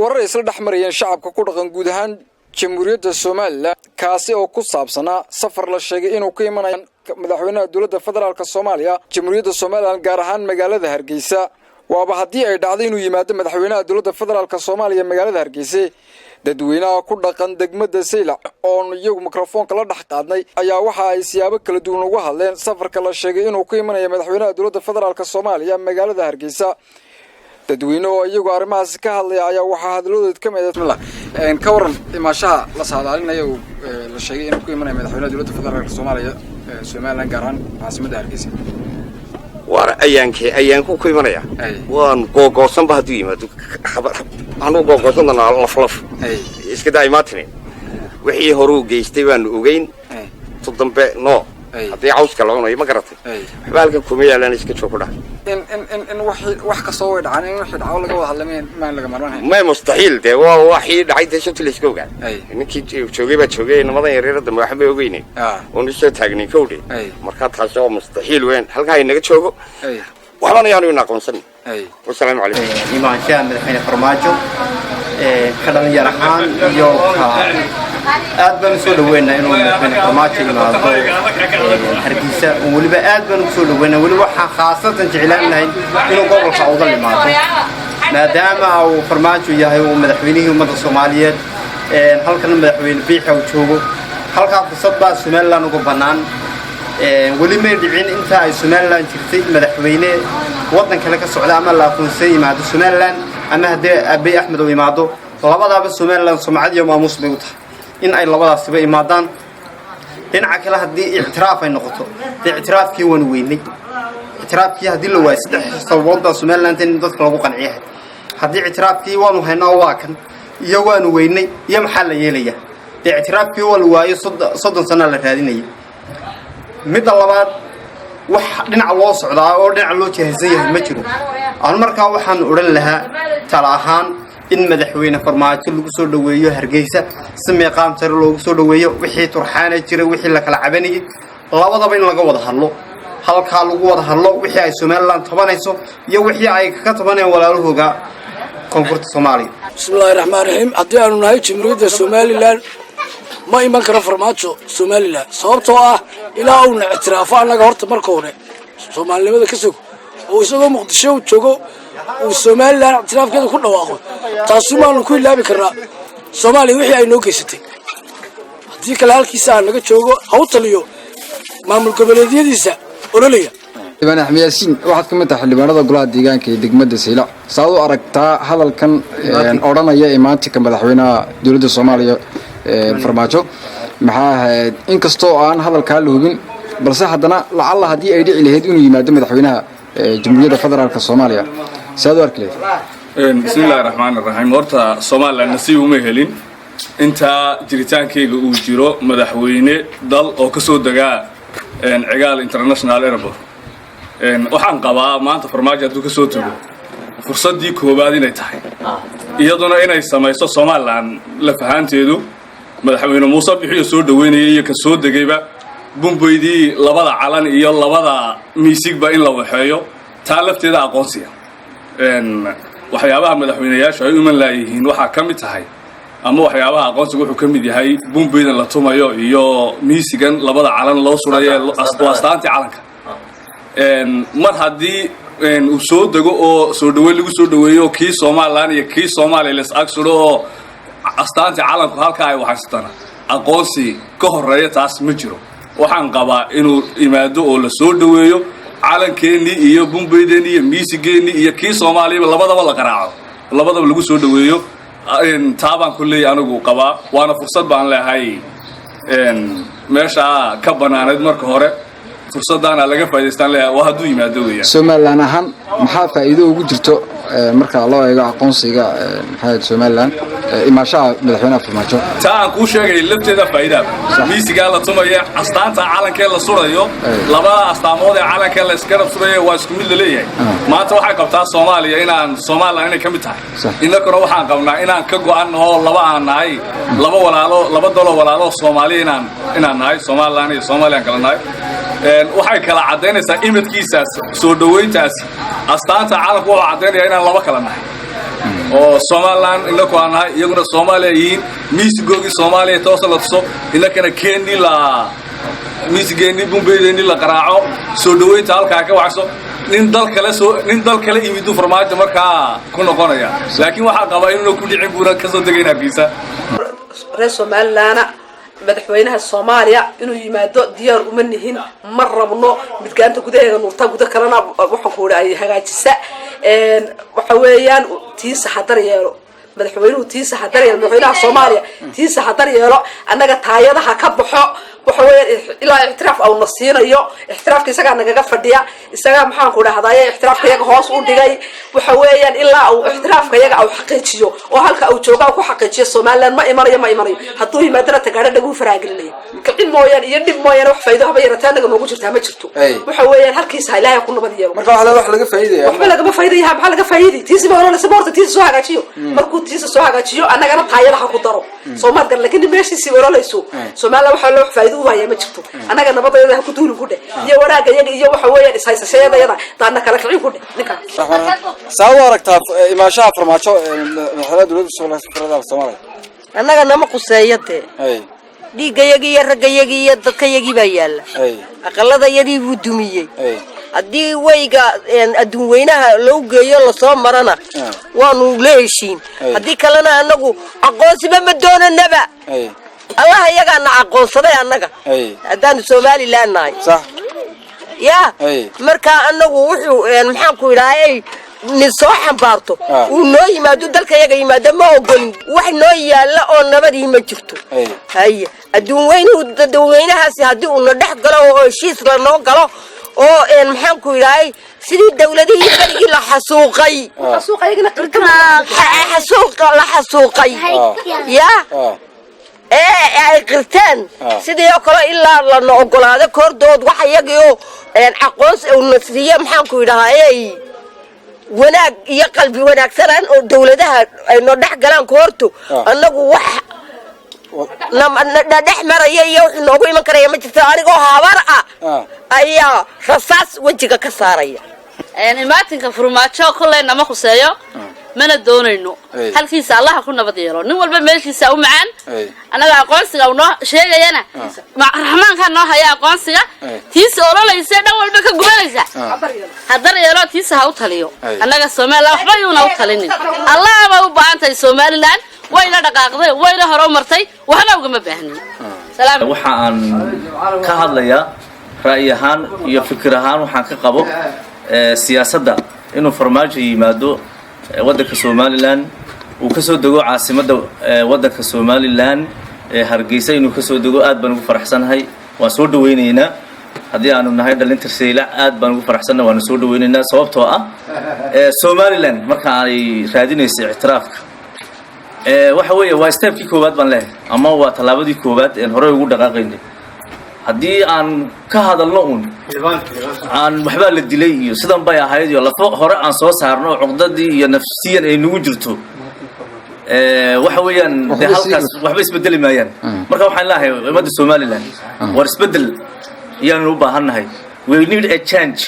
warar isla dhaxmarayeen shacabka ku dhaqan guud ahaan jamhuuriyadda Soomaaliland kaasi oo ku saabsanaa safar la sheegay inuu ka imanayo madaxweynaha dowladda federaalka Soomaaliya jamhuuriyadda Soomaaliland gaar ahaan magaalada Hargeysa waaba haddii ay dhacday inuu yimaado madaxweynaha dowladda federaalka Soomaaliya magaalada Hargeysa dadweynaha ku dhaqan degmada Saylac oo iyagu mikrofoonka la dhax qaadnay ayaa waxa ay siyaabo kala duwan uga hadleen safarka la sheegay inuu ka imanayo madaxweynaha dowladda federaalka Soomaaliya magaalada Hargeysa dadweynaha oo iyagu arrimahaas ka hadlay ayaa waxa hadaloodeed ka mid ah ka waran imaashaha la saadaalinayo la sheegay inuu ka imanayo madaxweynaha dowladda federaalka Soomaaliya Soomaaliland gaar ahaan caasimadda Hargeysa war ayaanku ku imanaya waan googoosan ba hadii yimaado khabar anu googoosan laf iska daayimaatine wixii hore u geystay waan ogeyn todambe no hadii cawska la cunayo ma garatay xabaalka kuma yaalan iska joogda in wax ka soo dhacaan in wixii dhaco laga wada hadlameen ma laga maranahay ma mustaxiil de waa wixii dhacay de shaqo la iska ogaa ninkii joogay namadan yareerada waxba ogeynay oo nisoo taagnay kowdii marka taas oo mustaxiil weyn halka inaga joogo waxaan yaanu aqoonsan wassalaamu alaykum imaan shaa madaxweyne farmaajo kadan yarahan iyo aad baan soo dhaweynaa inuu madaxweyne farmaajo imaado Hargeysa oo waliba aad baan soo dhaweynaa waliba waxa khaasatan jeclaan lahayn inuu gobolka Awdal imaado maadaama uu farmaajo yahay oo madaxweynihii ummadda Soomaaliyeed halkan madaxweyne biixi uu joogo halka fursad baa Soomaaliland ugu banaan wali ma dhicin inta ay Soomaaliland jirtay madaxweyne wadan kale ka socda ama la aqoonsan yimaado Soomaaliland ama hadii Abiy Ahmed uu imaado labadaba Soomaaliland sumcad iyo maamuus bay u tahay in ay labadaasba imaadaan dhinaca kale hadii i'tiraaf ay noqoto i'tiraafkii wan weynay i'tiraafkii hadii la waayo saddex sababooda Soomaaliland in dadka lagu qanciyo hadii i'tiraafkii waanu haynaa waa kan iyo waanu weynay iyo maxaa la yeelayaa i'tiraafkii wal waayo 30 sano la raadinayay mid labaad wax dhinaca loo socdaa oo dhinaca loo jeesan yahay ma jiro aan markaa waxaan oran lahaa tala ahaan in madaxweyne farmaajo lagu soo dhaweeyo Hargeysa samee qaamtar loogu soo dhaweeyo wixii turxaana jira wixii la kala cabanayay labadaba in laga wada hadlo halka lagu wada hadlo wixii ay Soomaaliland tabanayso iyo wixii ay ka tabanayaan walaalahooga koonfurta Soomaaliya bismillaahir rahmaanir rahiim hadii aanu nahay jamhuuriyadda Soomaaliland ma iman karo farmaajo Soomaaliland sababtoo ah ilaa uu ictiraafo anaga horta marka hore Soomaalnimada ka soo oo isagoo Muqdisho joogo oo Soomaaliland ictiraafkeeda ku dhawaaqo taasi ma ku ilaabi karnaa Soomaaliya wixii ay noo geysatay hadii kale halkiisa naga joogo hawtaliyo maamul goboleedyadiisa ololaya Ibn Ahmed Yaasin waxaad ka mid tahay xildhibaanada golaha deegaanka ee degmada Saylac saad u aragtaa hadalkan oranaya imaantika madaxweynaha dowladda Soomaaliya farmaajo maxaa ahayd inkastoo aan hadalka la hubin balse haddana lacalla hadii ay dhici lahayd inuu yimaado madaxweynaha jamhuuriyadda federaalka Soomaaliya saad u arkay bismillaahir rahmaanir rahiim horta Soomaaliland nasiib uma helin inta jiritaankeyga uu jiro madaxweyne dal oo ka soo dagaa cigaal international airport waxaan qabaa maanta farmaajo haduu ka soo tago fursadii koobaad inay tahay iyaduna inay samayso Soomaaliland la fahanteedu madaxweyne Muuse bixiyo soo dhaweynayay iyo ka soo dagayba bumbaydii labada calan iyo labada miisigba in la waxeeyo taa lafteeda aqoonsiga waxyaabaha madaxweynayaashu ay u iman laayihiin waxa ka mid tahay ama waxyaabaha aqoonsiga wuxuu ka mid yahay bumbaydan la tumayo iyo miisigan labada calan loo surayo astaantii calanka mar hadii uu soo dago oo soo dhaweyn lagu soo dhaweeyo kii Soomaaliland iyo kii Soomaaliland is agsuro oo astaantii calanku halka ay waxaystaan aqoonsi ka horeeya taas ma jiro waxaan qabaa inuu imaado oo la soo dhaweeyo calankeeni iyo bumbaydeeni iyo miisigeeni iyo kii Soomaaliya labadaba la qaraaco labadaba lagu soo dhaweeyo taabaan kulay anigu qabaa waana fursad baan leeyahay meesha ka banaaneed marka hore fursadana laga faa'iideystaan leeyahay waa haduu yimaado weeyaan Soomaaliland ahaan maxaa faa'iido ugu jirto marka loo eego aqoonsiga maxay Soomaaliland imaashaha madaxweynaha farmaajo taan ku sheegay lafteeda faa'iido miisiga la tumaya astaanta calanka la surayo laba astaamood ee calanka la iska surayo waa isku mid leeyahay maanta waxay qabtaa Soomaaliya inaan Soomaaliland inay kamid tahay inaguna waxaan qabnaa inaan ka go'aano laba aan nahay laba walaalo laba dalo walaalo Soomaaliya inaan nahay Soomaaliland iyo Soomaaliland kala nahay waxay kala cadeynaysaa imidkiisaas soo dhaweyntaas astaanta calanku waa cadeynaya inaan laba kala nahay oo Somaliland inaku aan nahay iyaguna Soomaaliyiin miisigoogi Soomaaliya toosan la tuso inakana Kenya la miisigeeni bumbeedeeni la qaraaco soo dhaweynta halka ka wacso nin dal kale imidu farmaajo markaa ku noqonaya laakiin waxa qaba inuu ku dhicin buura ka soo dagayna biisa reer Somaliland madaxweynaha Soomaaliya inuu yimaado diyaar uma nihin mar rabno midkaanta gudaheega nuurta gudaha kalena waxaan ku leeyahay hagaajisa waxa weeyaan tiisa hadar yeelo madaxweynuhu tiisa hadar yeelo madaxweynaha Soomaaliya tiisa hadar yeelo annaga taayadaha ka baxo waxa weeyaan ilaa ixtiraaf aw nasiinayo ixtiraafka isaga naga fadhiya isaga maxaan ku dhahdaa ixtiraafka iyaga hoos u dhigay waxa weeyaan ilaa uu ixtiraafka iyaga aw xaqiijiyo oo halka uu jooga ku xaqiijiyo Soomaaliland ma imanayo hadduu yimaadana tagaara dhagu faraagelinaya kicin mooyaan iyo dhib mooyaan wax faa'iido haba yarataan naga noogu jirtaa ma jirto waxa weeyaan halkiisa ilaahay ku nabad yeelo marka wax laga faa'iideeyaa wax laga faa'iideeyaa waxa laga faa'iideeyay tiisi baa wala saboorta tiisi soo hagaajiyo markuu tiisi soo hagaajiyo annagana taayadaha ku daro Soomaaliland laakiin meeshiisi walalayso Soomaaliland waxa loo faa'iido u hayay ma jirto annaga nabadeeda ku duulin ku dheh iyo waraaga iyaga iyo waxa weeyaan ishaysashayada taana kala kicin ku dheh ninka saad aragtaa imaashaha farmaajo madaxda dawladda Soomaaliya annaga nama quseeyade dhiigayagi iyo ragayagi iyo dadkayagi baa yaala aqaladayadii buu dumiyey haddii wayga adduun weynaha loo geeyo la soo marana waanu leeshiin haddii kalena annagu aqoonsiba ma doonanaba الله يجا نعقل صدق أنك أدان Somaliland ناي صح يا مركا أنه وحو محاكو إلهي نصوحا بارتو ونوي ما دو دلك يجا يمادا ما أقول وح نوي لا أو نبدي ما جفتو هاي أدون وين هاسي هادي وندح قلوا شيء لنا قلوا أو محاكو إلهي سيدي الدولة دي يبقى لا حسوقي حسوقي يا ay qirtaan sidii oo kale ilaa la noqolaado koordood waxa iyagiyo aqoons oo nasiiyo maxaan ku yiraahday wanaag iyo qalbi wanaagsan oo dawladaha ay noo dhex galaan koorto annagu wax la dhex maraya iyo wax noogu iman karaya ma jirto anigoo habar ayaa rasaas wajiga ka saaraya imaatinka farmaajo kulay nama khuseeyo mana doonayno halkiisa Allah ku nabad yeelo nin walba meeshiisa u macaan anaga aqoonsiga oo sheegayana raxmaanka noo haya aqoonsiga tiisa ololaysa dhan walba ka gubanaysa hadar yeelo tiisa ha u taliyo anaga Soomaaliland waxba yuuna u talinin Allah ba u baantay Somaliland way la dhaqaaqday way la horumartay waxna uga ma baahnin salaam waxa aan ka hadlayaa ra'yi ahaan iyo fikir ahaan waxaan ka qabo siyaasadda inuu farmaajo yimaado waddanka Somaliland uu ka soo dago caasimadda waddanka Somaliland Hargeysa inuu ka soo dago aad baan ugu faraxsanahay waan soo dhaweynaynaa haddii aanu nahay dhalinta Seyla aad baan ugu faraxsanahay waan soo dhaweynaynaa sababtoo ah Somaliland marka ay raadinayso ictiraafka waxa weeye waa stepkii koowaad baan leeyahay ama waa talaabadii koowaad ee hore ugu dhaqaaqaynay haddii aan ka hadalno aan waxba la dilay iyo sidan bay ahayd iyo lafo hore aan soo saarno cuqdadii iyo nafsiyan ay nagu jirto waxa weeyaan halkaas waxba isbedeli maayaan marka waxaan leeyahay ummadda Somaliland war isbedel yaan u baahanahay we need a change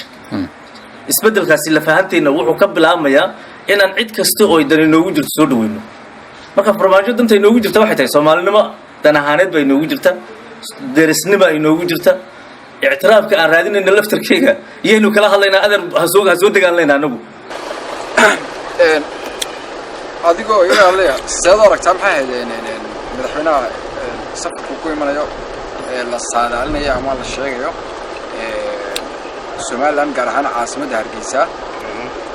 isbedelkaasi la fahanteena wuxuu ka bilaabmayaa inaan cid kasta oo dan inoogu jirto soo dhaweyno marka farmaajo danta inoogu jirta waxay tahay Soomaalinimo dan ahaaneed bay inoogu jirta derisnimo inoogu jirta ictiraafka aan raadinayna laftarkeyga iyaynu kala hadlaynaa adar soo degaan leynaa anagu adigoo ila leeyahay sidoo aragtaa maxay ahayd madaxweynaha safarku ku imanayo la saadaalinayo ama la sheegayo Somaliland gaar ahaan caasimadda Hargeysa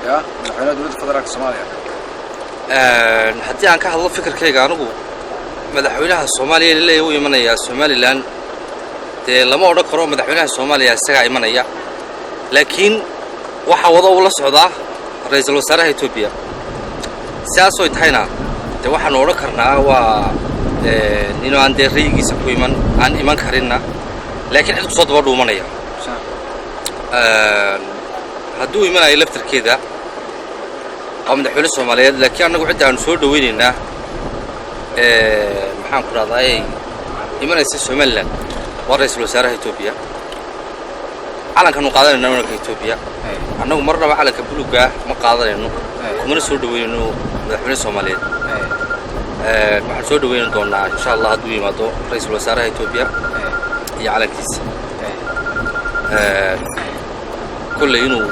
ya madaxweynaha dawladda federaalka Soomaaliya haddii aan ka hadlo fikirkeyga anigu madaxweynaha Soomaaliya leeyahay uu imanaya Somaliland lama odhan karo madaxweynaha Soomaaliya isaga imanaya laakiin waxa wada uu la socdaa ra'iisul wasaaraha Itoobiya siyaas oo tahayna waxaan odhan karnaa waa inuu aan deeqigiisa ku iman karinna laakiin cid soo daba dhuumanaya hadduu imanayo laftarkeeda waa madaxweyne Soomaaliyeed laakiin anagu cid aan soo dhaweynaynaa maxaan ku raadayay imanaysa Somaliland waa ra'iisul wasaaraha Itoobiya calankan uu qaadanayna Itoobiya anagu marnaba calanka buluuga ma qaadanayno kuma soo dhaweynayno madaxweyne Soomaaliyeed waxaan soo dhaweyn doonaa insha Allah hadduu yimaado ra'iisul wasaaraha Itoobiya iyo calankiisa kulle inuu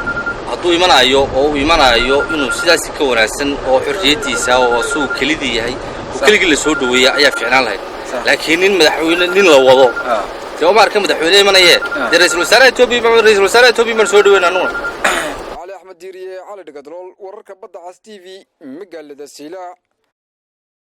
hadduu imanayo oo uu imanayo inuu sidaas ka wanaagsan oo xorriyadiisa oo suu kelidii yahay oo keligii la soo dhaweeya ayaa fiicnaan lahayd laakiin nin madaxweyne nin la wado oo marka madaxweyne imanaya ra'iisul wasaaraha Itoobiya ma soo dhaweyn anuna علي أحمد ديري على دقدرول وركب بدع TV مقالة السلاح